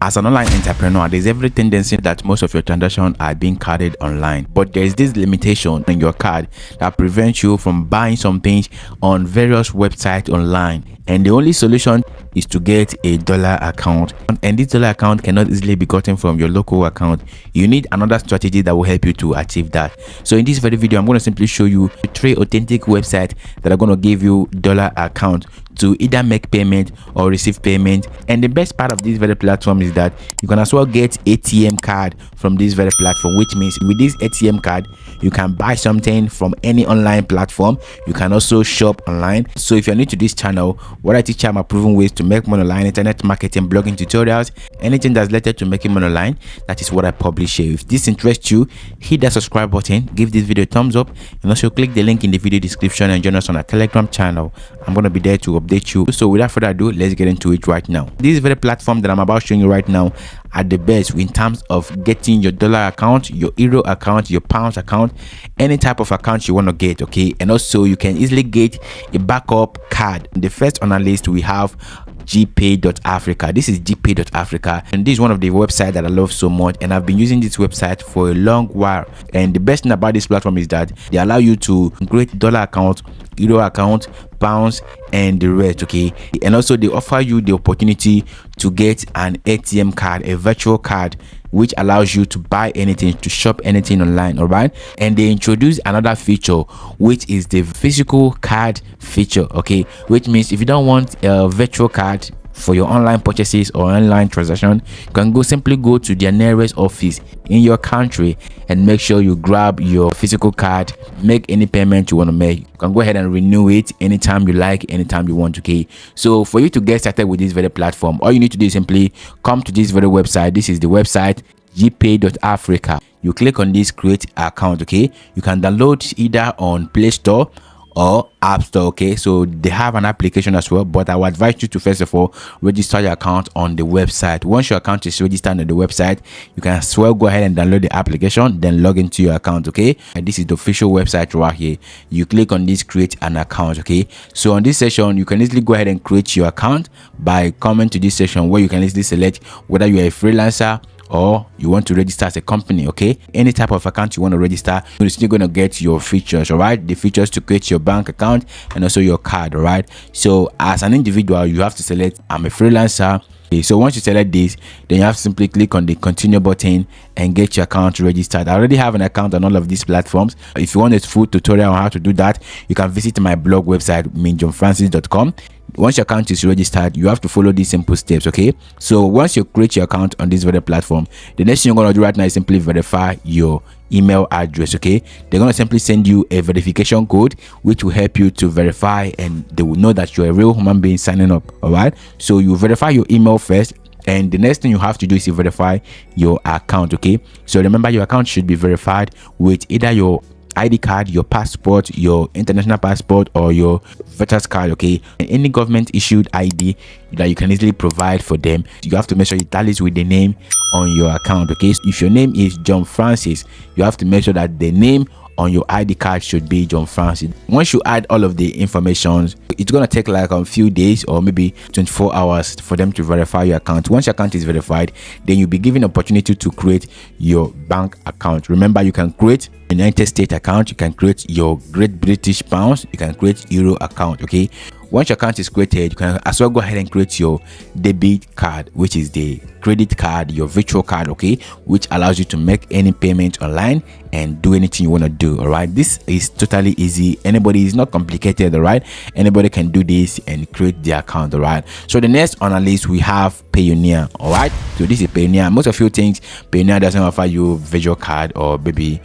As an online entrepreneur, there's every tendency that most of your transactions are being carded online, but there's this limitation in your card that prevents you from buying some things on various websites online. And the only solution is to get a dollar account, and this dollar account cannot easily be gotten from your local account. You need another strategy that will help you to achieve that. So in this very video, I'm going to simply show you 3 authentic websites that are going to give you dollar account to either make payment or receive payment. And the best part of this very platform is that you can as well get ATM card from this very platform, which means with this ATM card you can buy something from any online platform. You can also shop online. So if you're new to this channel, what I teach are my proven ways to make money online, internet marketing, blogging tutorials, anything that's related to making money online. That is what I publish here. If this interests you, hit that subscribe button, give this video a thumbs up, and also click the link in the video description and join us on our Telegram channel. I'm going to be there to update you. So without further ado, let's get into it right now. This very platform that I'm about showing you right now are the best in terms of getting your dollar account, your euro account, your pounds account, any type of account you want to get. Okay, and also you can easily get a backup card. The first on our list we have Geepay.Africa. This is Geepay.Africa, and this is one of the websites that I love so much, and I've been using this website for a long while. And the best thing about this platform is that they allow you to create dollar account, euro account, pounds, and the rest. Okay, and also they offer you the opportunity to get an ATM card, a virtual card, which allows you to buy anything, to shop anything online. All right, and they introduce another feature, which is the physical card feature. Okay, which means if you don't want a virtual card for your online purchases or online transaction, you can simply go to their nearest office in your country and make sure you grab your physical card, make any payment you want to make. You can go ahead and renew it anytime you like, anytime you want. Okay, so for you to get started with this very platform, all you need to do is simply come to this very website. This is the website Geepay.Africa. You click on this create account. Okay, you can download either on Play Store or App Store. Okay, so they have an application as well, but I would advise you to first of all register your account on the website. Once your account is registered on the website, you can as well go ahead and download the application, then log into your account. Okay, and this is the official website right here. You click on this create an account. Okay, so on this session you can easily go ahead and create your account by coming to this section where you can easily select whether you're a freelancer or you want to register as a company. Okay, any type of account you want to register, you're still going to get your features. All right, the features to create your bank account and also your card. All right, so as an individual you have to select I'm a freelancer. Okay, so once you select this, then you have to simply click on the continue button and get your account registered. I already have an account on all of these platforms. If you want a full tutorial on how to do that, you can visit my blog website johnfrancis.com. Once your account is registered, you have to follow these simple steps. Okay, so once you create your account on this very platform, the next thing you're going to do right now is simply verify your email address. Okay, they're going to simply send you a verification code which will help you to verify, and they will know that you're a real human being signing up. All right, so you verify your email first, and the next thing you have to do is to verify your account. Okay, so remember your account should be verified with either your ID card, your passport, your international passport, or your voter's card. Okay, and any government issued ID that you can easily provide for them. You have to make sure it tallies with the name on your account. Okay, so if your name is John Francis, you have to make sure that the name on your ID card should be John Francis. Once you add all of the information, it's gonna take like a few days or maybe 24 hours for them to verify your account. Once your account is verified, then you'll be given opportunity to create your bank account. Remember, you can create a United States account, you can create your Great British Pounds, you can create Euro account. Okay, once your account is created, you can as well go ahead and create your debit card, which is the credit card, your virtual card. Okay, which allows you to make any payment online and do anything you want to do. All right, this is totally easy. Anybody, is not complicated. All right, anybody can do this and create the account. All right, so the next on our list we have Payoneer. All right, so this is Payoneer. Most of you think Payoneer doesn't offer you virtual card or maybe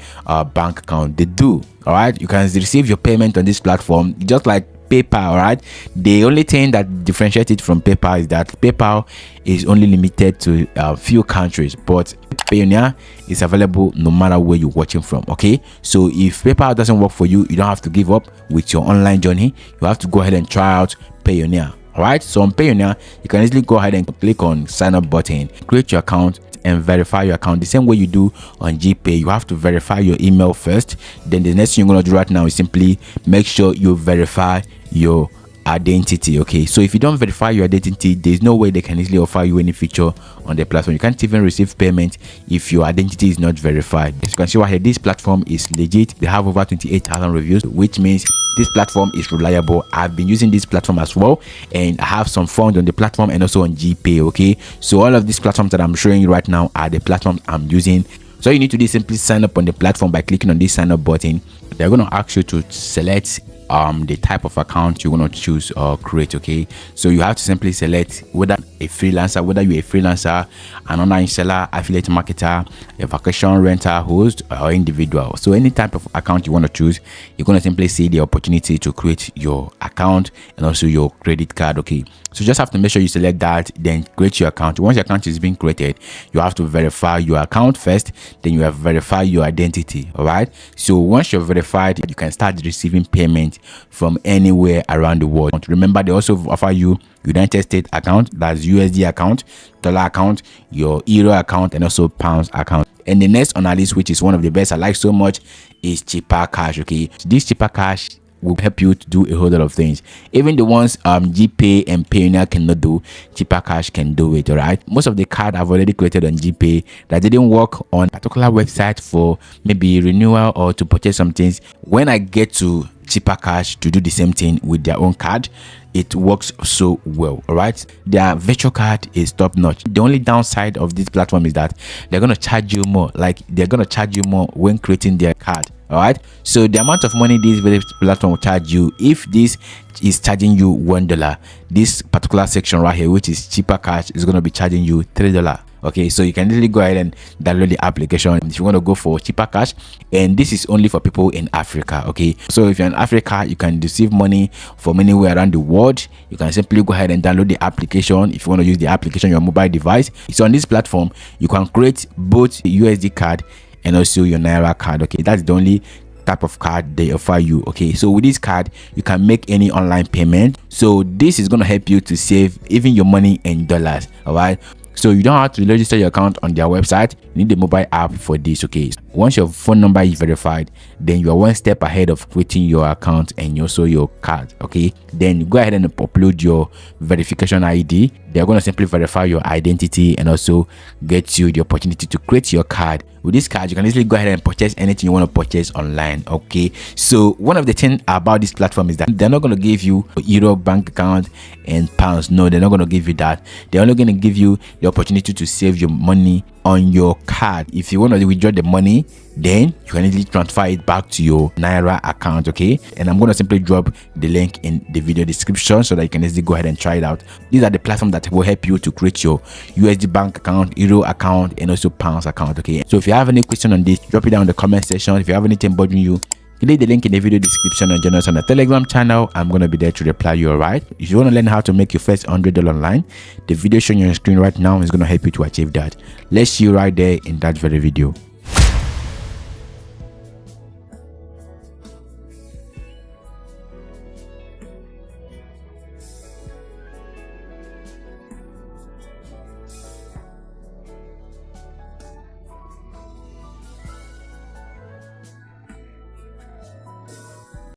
bank account. They do. All right, you can receive your payment on this platform just like PayPal. All right, the only thing that differentiates it from PayPal is that PayPal is only limited to a few countries, but Payoneer is available no matter where you're watching from. Okay, so if PayPal doesn't work for you, you don't have to give up with your online journey. You have to go ahead and try out Payoneer. All right, so on Payoneer you can easily go ahead and click on sign up button, create your account and verify your account the same way you do on Geepay. You have to verify your email first, then the next thing you're going to do right now is simply make sure you verify your identity. Okay, so if you don't verify your identity, there's no way they can easily offer you any feature on the platform. You can't even receive payment if your identity is not verified. As you can see right here, this platform is legit. They have over 28,000 reviews, which means this platform is reliable. I've been using this platform as well, and I have some funds on the platform and also on Geepay. Okay, so all of these platforms that I'm showing you right now are the platforms I'm using. So you need to do simply sign up on the platform by clicking on this sign up button. They're going to ask you to select the type of account you want to choose or create. Okay, so you have to simply select whether you're a freelancer, an online seller, affiliate marketer, a vacation renter, host, or individual. So any type of account you want to choose, you're going to simply see the opportunity to create your account and also your credit card. Okay, so just have to make sure you select that, then create your account. Once your account is being created, you have to verify your account first, then you have to verify your identity. All right, so once you're verified, you can start receiving payment from anywhere around the world. Remember, they also offer you United States account, that's USD account, dollar account, your euro account, and also pounds account. And the next on our list, which is one of the best I like so much, is Cheaper Cash. Okay, this Cheaper Cash will help you to do a whole lot of things. Even the ones Geepay and Payoneer cannot do, Cheaper Cash can do it. All right, most of the card I've already created on Geepay that didn't work on a particular website for maybe renewal or to purchase some things. When I get to Cheaper Cash to do the same thing with their own card, it works so well. All right, their virtual card is top notch. The only downside of this platform is that they're going to charge you more. Like, they're going to charge you more when creating their card. All right, so the amount of money this very platform will charge you, if this is charging you $1, this particular section right here, which is Cheaper Cash, is going to be charging you $3. Okay, so you can really go ahead and download the application if you want to go for Cheaper Cash, and this is only for people in Africa. Okay, so if you're in Africa, you can receive money from anywhere around the world. You can simply go ahead and download the application. If you want to use the application on your mobile device, so on this platform you can create both the USD card and also your Naira card. Okay, that's the only type of card they offer you. Okay, so with this card you can make any online payment. So this is going to help you to save even your money in dollars. All right, so you don't have to register your account on their website. You need the mobile app for this. Okay, once your phone number is verified, then you are one step ahead of creating your account and also your card. Okay, then go ahead and upload your verification ID. They're going to simply verify your identity and also get you the opportunity to create your card. With this card, you can easily go ahead and purchase anything you want to purchase online. Okay, so one of the things about this platform is that they're not going to give you a euro bank account and pounds. No, they're not going to give you that. They're only going to give you the opportunity to save your money on your card. If you want to withdraw the money, then you can easily transfer it back to your Naira account. Okay, and I'm going to simply drop the link in the video description so that you can easily go ahead and try it out. These are the platforms that will help you to create your USD bank account, euro account, and also pounds account. Okay, so if you have any question on this, drop it down in the comment section. If you have anything bothering you, click the link in the video description and join us on the Telegram channel. I'm going to be there to reply you. All right, if you want to learn how to make your first $100 online, the video showing on your screen right now is going to help you to achieve that. Let's see you right there in that very video.